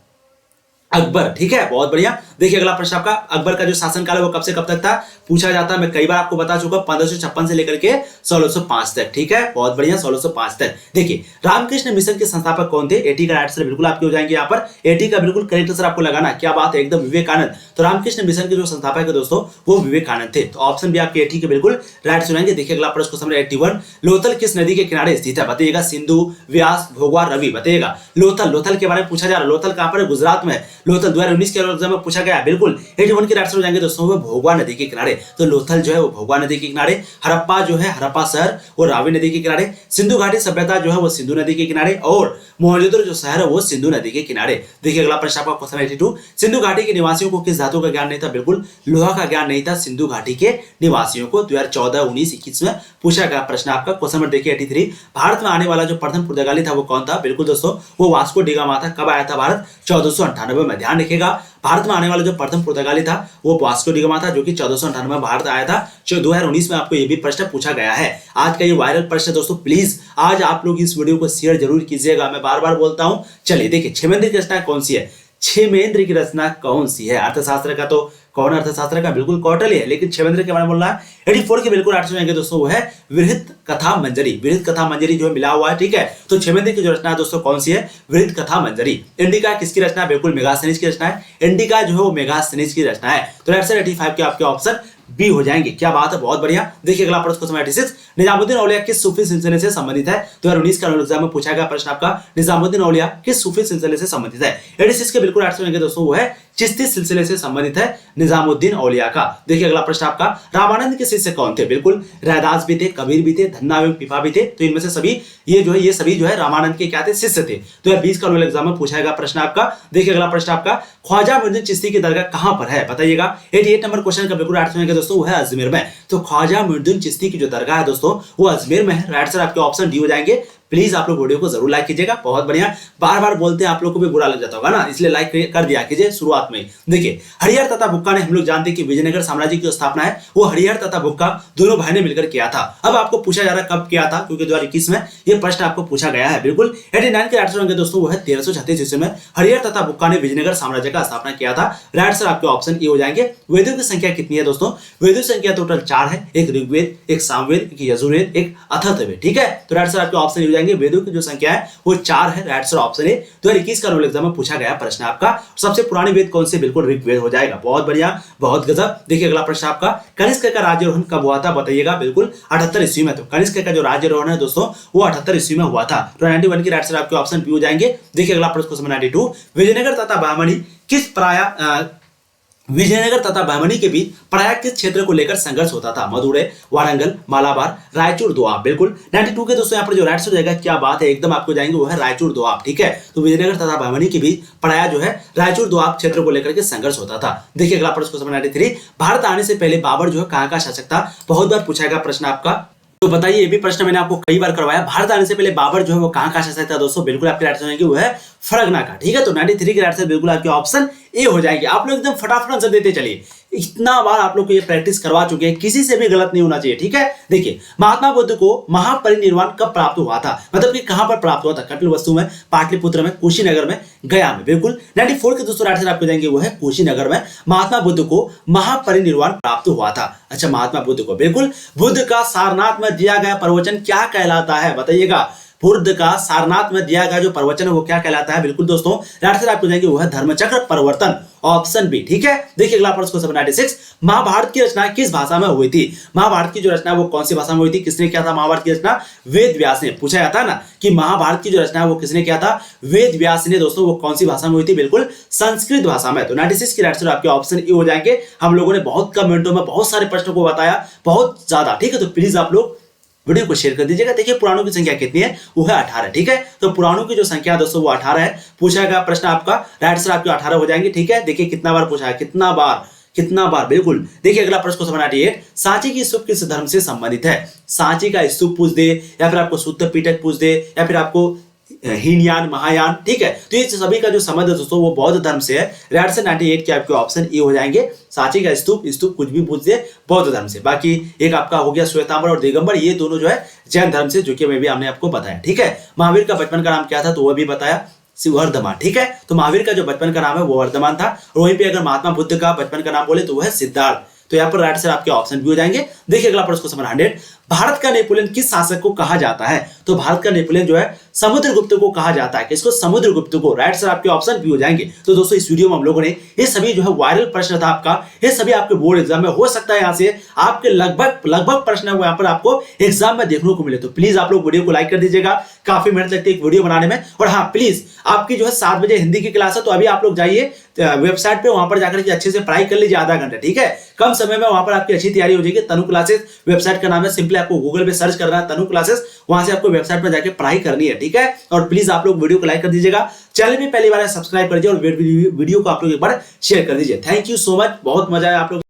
अकबर, ठीक है। बहुत बढ़िया। देखिए अगला प्रश्न आपका, अकबर का जो शासनकाल है वो कब से कब तक था? पूछा जाता है, मैं कई बार आपको बता चुका, 1556 से लेकर के 1605 तक, ठीक है। बहुत बढ़िया, 1605 तक। देखिए रामकृष्ण मिशन के संस्थापक कौन थे? 80 का आंसर बिल्कुल आपके हो जाएंगे यहाँ पर, 80 का बिल्कुल करेक्ट आंसर आपको लगाना। क्या बात है, एकदम विवेकानंद। तो रामकृष्ण मिशन के जो संस्थापक है दोस्तों वो विवेकानंद थे। तो ऑप्शन भी आपके 80 के बिल्कुल राइट सुनेंगे। देखिए अगला प्रश्न क्वेश्चन 81, लोथल किस नदी के किनारे स्थित है? बताइएगा। सिंधु, व्यास, भोगवा, रवि। बताइएगा। लोथल के बारे में पूछा जा रहा है। लोथल कहां पर है? गुजरात में। लोथल 2019 के एग्जाम में पूछा गया, बिल्कुल 81 के आंसर हो जाएंगे दोस्तों वो भोगवा नदी के किनारे। तो लोथल जो है वो भोगवा नदी के किनारे। हड़प्पा जो है, हड़प्पा शहर वो रावी नदी के किनारे। सिंधु घाटी सभ्यता जो है वो सिंधु नदी के किनारे। और मोहनजोदड़ो जो शहर है वो सिंधु नदी के किनारे। देखिए अगला प्रश्न आपका क्वेश्चन 82, सिंधु घाटी के निवासियों को किस धातु का ज्ञान नहीं था? बिल्कुल लोहा का ज्ञान नहीं था सिंधु घाटी के निवासियों को। 2014, 19, 21 में पूछा गया प्रश्न आपका। क्वेश्चन नंबर देखिए 83, भारत में आने वाला जो प्रथम पुर्तगाली था वो कौन था? बिल्कुल दोस्तों वो वास्को डी गामा था। कब आया था भारत? 1498 में। ध्यान रखिएगा, भारत में आने वाला जो प्रथम पुर्तगाली था वो वास्को डी गामा था, जो कि 1498 में भारत आया था। 2019 में आपको ये भी प्रश्न पूछा गया है। आज का ये वायरल प्रश्न दोस्तों, प्लीज आज आप लोग इस वीडियो को शेयर जरूर कीजिएगा, मैं बार बार बोलता हूं। चलिए देखिए, क्षेमेंद्र की रचना कौन सी है? क्षेमेंद्र की रचना कौन सी है? अर्थशास्त्र का तो कौन अर्थशास्त्र का? बिल्कुल कौटिल्य है। लेकिन क्षेमेंद्र के बारे में बोल रहा है 84 के बिल्कुल आंसर जाएंगे दोस्तों, वो है वृहत कथा मंजरी। वृहत कथा मंजरी जो है मिला हुआ है, ठीक है। तो क्षेमेंद्र की जो रचना है दोस्तों कौन सी है? वृहत कथा मंजरी। इंडिका किसकी रचना है? बिल्कुल मेगास्थनीज की रचना है। इंडिका जो है वो मेगास्थनीज की रचना है। तो आंसर 85 के आपके ऑप्शन बी हो जाएंगे। क्या बात है, बहुत बढ़िया। देखिए अगला प्रश्न क्वेश्चन 86, निजामुद्दीन औलिया किस सूफी सिलसिले से संबंधित है? 2019 का एग्जाम में पूछा गया प्रश्न आपका, निजामुद्दीन औलिया किस सूफी सिलसिले से संबंधित है? 86 के बिल्कुल आंसर होंगे दोस्तों, वो है चिश्ती सिलसिले से संबंधित है निजामुद्दीन औलिया का। देखिए अगला प्रश्न आपका, रामानंद के शिष्य कौन थे? बिल्कुल रैदास भी थे, कबीर भी थे, धन्ना एवं पिपा भी थे। तो इनमें से सभी ये सभी जो है रामानंद के क्या थे? शिष्य थे। तो 20 का एग्जाम में पूछा गया प्रश्न आपका। देखिए अगला प्रश्न आपका, ख्वाजा मुइनुद्दीन चिश्ती की दरगाह कहां पर है? बताइएगा। 88 नंबर क्वेश्चन का बिल्कुल आंसर होंगे दोस्तों, वो है अजमेर में। तो ख्वाजा मुइनुद्दीन चिश्ती की जो दरगाह है दोस्तों वो अजमेर में है। राइट आंसर आपके ऑप्शन डी हो जाएंगे। प्लीज आप लोग वीडियो को जरूर लाइक कीजिएगा। बहुत बढ़िया, बार बार बोलते हैं, आप लोग को भी बुरा लग जाता होगा ना, इसलिए लाइक कर दिया कीजिए शुरुआत में। देखिए हरिहर तथा बुक्का ने, हम लोग जानते हैं कि विजयनगर साम्राज्य की स्थापना है वो हरिहर तथा बुक्का दोनों भाई ने मिलकर किया था। अब आपको पूछा जा रहा है कब किया था, क्योंकि 2021 में ये प्रश्न आपको पूछा गया है। बिल्कुल 89 के आंसर होंगे दोस्तों, वो है 1336 ईस्वी में हरिहर तथा बुक्का ने विजयनगर साम्राज्य का स्थापना किया था। राइट आंसर आपके ऑप्शन ए हो जाएंगे। वेदों की संख्या कितनी है दोस्तों? वेदों की संख्या टोटल 4 है, एक ऋग्वेद, एक सामवेद, एक यजुर्वेद, एक अथर्ववेद, ठीक है। तो राइट आंसर आपके ऑप्शन ए हो जाएंगे जाएंगे। वेदों की जो संख्या है वो 4 है। राइट आंसर ऑप्शन ए 2021 का रोल एग्जाम में पूछा गया प्रश्न आपका। सबसे पुरानी वेद कौन से? बिल्कुल ऋग्वेद हो जाएगा। बहुत बढ़िया, बहुत गजब। देखिए अगला प्रश्न आपका, कनिष्क का राज्यारोहण कब हुआ था? बताइएगा। बिल्कुल 78 ईस्वी में। तो कनिष्क का जो राज्यारोहण है दोस्तों वो 78 ईस्वी में हुआ था। तो 91 की राइट आंसर आपके ऑप्शन बी हो जाएंगे। देखिए अगला प्रश्न क्वेश्चन 92, विजयनगर तथा बहमनी किस विजयनगर तथा बहमनी के बीच प्रयाग किस क्षेत्र को लेकर संघर्ष होता था? मदुरै, वारंगल, मालाबार, रायचूर, दोआब। बिल्कुल 92 के दोस्तों यहाँ पर जो राइट आंसर हो जाएगा, क्या बात है, एकदम आपको जाएंगे, वो है रायचूर दोआब। ठीक है, तो विजयनगर तथा बहमनी के बीच प्रयाग जो है रायचूर दोआब क्षेत्र को लेकर के संघर्ष होता था। देखिए अगला प्रश्न क्वेश्चन 93, भारत आने से पहले बाबर जो है कहाँ का शासक था? बहुत बार पूछा गया प्रश्न आपका। तो बताइए, ये भी प्रश्न मैंने आपको कई बार करवाया। भारत आने से पहले बाबर जो है वो कहाँ का शासक था? दोस्तों बिल्कुल आपके राइट आंसर वो है फरगना का। ठीक है, तो 93 के राइट आंसर बिल्कुल आपके ऑप्शन ए हो जाएंगे। आप लोग एकदम फटाफट आंसर देते चलिए। इतना बार आप लोग को ये प्रैक्टिस करवा चुके हैं, किसी से भी गलत नहीं होना चाहिए। ठीक है, देखिए महात्मा बुद्ध को महापरिनिर्वाण कब प्राप्त हुआ था? मतलब कि कहां पर प्राप्त हुआ था? कपिलवस्तु में, पाटलिपुत्र में, कुशीनगर में, गया में। बिल्कुल 94 के दोस्तों राइट आंसर आपको जाएंगे वो है कुशीनगर में महात्मा बुद्ध को महापरिनिर्वाण प्राप्त हुआ था। अच्छा, महात्मा बुद्ध को, बिल्कुल बुद्ध का सारनाथ में दिया गया प्रवचन क्या कहलाता है? बताइएगा। बुद्ध का सारनाथ में दिया गया जो प्रवचन है वो क्या कहलाता है? बिल्कुल दोस्तों राइट आंसर आपको जाएंगे वो है धर्मचक्र प्रवर्तन, ऑप्शन बी। ठीक है, देखिए अगला प्रश्न 96, महाभारत की रचना किस भाषा में हुई थी? महाभारत की जो रचना वो कौन सी भाषा में हुई थी? किसने किया था महाभारत की रचना? वेद व्यास ने। पूछा जाता है ना कि महाभारत की जो रचना है वो किसने किया था? वेद व्यास ने। दोस्तों वो कौन सी भाषा में हुई थी? बिल्कुल संस्कृत भाषा में। तो 96 की राइट आंसर आपके ऑप्शन ए हो जाएंगे। हम लोगों ने बहुत कम मिनटों में बहुत सारे प्रश्नों को बताया, बहुत ज्यादा। ठीक है, तो प्लीज आप लोग वीडियो को शेयर कर दीजिएगा। देखिए पुराणों की संख्या कितनी है? वो है 18। ठीक है, तो पुराणों की जो संख्या दोस्तों वो 18 है। पूछा गया प्रश्न आपका, राइट आंसर आपके 18 हो जाएंगे। ठीक है, देखिए कितना बार पूछा है, कितना बार। बिल्कुल देखिए अगला प्रश्न क्वेश्चन 98, सांची की स्तूप किस धर्म से संबंधित है? सांची का स्तूप पूछ दे, या फिर आपको सूत्र पिटक पूछ दे, या फिर आपको हीनयान, महायान। ठीक है, तो ये सभी का जो संबंध है दोस्तों वो बौद्ध धर्म से है। राइट आंसर 98 के आपके ऑप्शन ए हो जाएंगे। सांची का स्तूप कुछ भी पूछ दे, बौद्ध धर्म से। बाकी एक आपका हो गया श्वेतांबर और दिगंबर, ये दोनों जो है जैन धर्म से, जो कि मैं भी हमने आपको बताया। ठीक है, महावीर का बचपन का नाम क्या था? तो वो भी बताया, वर्धमान। ठीक है, तो महावीर का जो बचपन का नाम है वो वर्धमान था। और वहीं पे अगर महात्मा बुद्ध का बचपन का नाम बोले तो वो है सिद्धार्थ। तो यहाँ पर राइट आंसर आपके ऑप्शन भी हो जाएंगे। देखिए अगला प्रश्न क्वेश्चन 100, भारत का नेपोलियन किस शासक को कहा जाता है? तो भारत का नेपोलियन जो है समुद्रगुप्त को कहा जाता है। किसको? समुद्रगुप्त को। राइट आंसर आपके ऑप्शन भी हो जाएंगे। तो दोस्तों इस वीडियो में हम लोगों ने ये सभी जो है वायरल प्रश्न था आपका, ये सभी आपके बोर्ड एग्जाम में हो सकता है यहाँ से आपके लगभग प्रश्न है वो यहाँ पर आपको एग्जाम में देखने को मिले। तो प्लीज आप लोग वीडियो को लाइक कर दीजिएगा, काफी मेहनत लगती है एक वीडियो बनाने में। और हाँ प्लीज, आपकी जो है 7 बजे हिंदी की क्लास है, तो अभी आप लोग जाइए वेबसाइट पे, वहां पर जाकर के अच्छे से पढ़ाई कर लीजिए आधा घंटा। ठीक है, कम समय में वहां पर आपकी अच्छी तैयारी हो जाएगी। तनु क्लासेस वेबसाइट का नाम है, सिंपली आपको गूगल पे सर्च करना है तनु क्लासेस, वहां से आपको वेबसाइट पर जाकर पढ़ाई करनी है। ठीक है, और प्लीज आप लोग वीडियो को लाइक कर दीजिएगा, चैनल भी पहली बार सब्सक्राइब कर दीजिए और वीडियो को आप लोग एक बार शेयर कर दीजिए। थैंक यू सो मच, बहुत मजा आया आप लोग